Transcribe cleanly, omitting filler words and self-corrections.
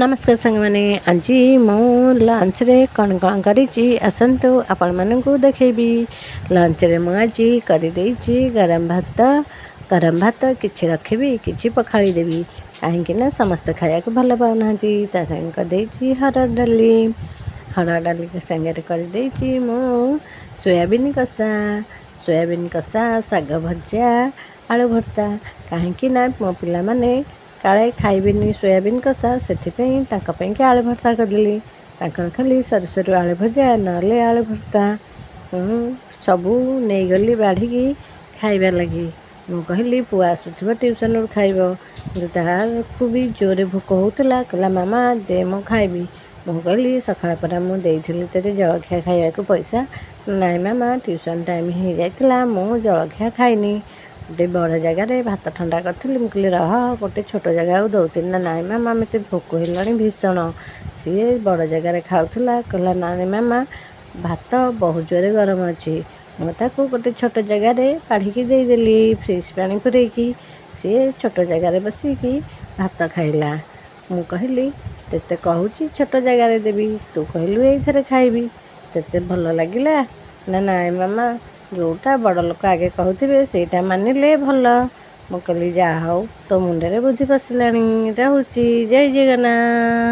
नमस्कार सांग मैंने आज मो लंच रे कौन कौन करी आसतु आपण मानू देखेबी। लंच रे मु आज कर गरम भात किछि रखिबी किछि पखाड़ी देबी कहीं समस्त खाया भल पाऊना करदेची हरड़ डाली के संगे कर मु सोयाबीन कषा साग भजा आलू भर्ता कहीं मो पिला माने काले खाइबेनी सोयाबीन कषा से आलू भर्ता करदेली। खाली सरू सरू आलू भजा नले आलू भर्ता सबू नहीं गली बाढ़ी खाइबार लगी। मु कहली पुआ आसुथिबो ट्यूशन खाइबो तारकु भी जोरे भोक होउतला कहला मामा दे मु खाइबी। मु कहली सकाळ परा मु देइथिली तते जलखिया खाइबाकू पैसा नाइ मामा ट्यूशन टाइम हो जाइतला मु जलखिया खाइनी। गोटे बड़ जगार भात ठंडा करी मुझे रह गोटे छोट जगह दौती ना नाई मामा मत भोक है भीषण सी बड़ जगार खाऊला कहला नानी मामा भात बहुत जोरे गरम अच्छी मुझे गोटे छोट जगार काढ़ी देदेली फ्रिज पानी पूरेकी सी छोट जगार बसिकी भात खाइला। मु कहली तेते कहूची छोट जगार देवी तू कहलु ये खाइबी तेते भल लगिला ना नाई मामा जोटा बड़ लोक आगे कहते सेटा मानिले भल। मु कहली जा हौ तो मुंडे बुद्धि पशिलानी। रहुची जय जगन्नाथ।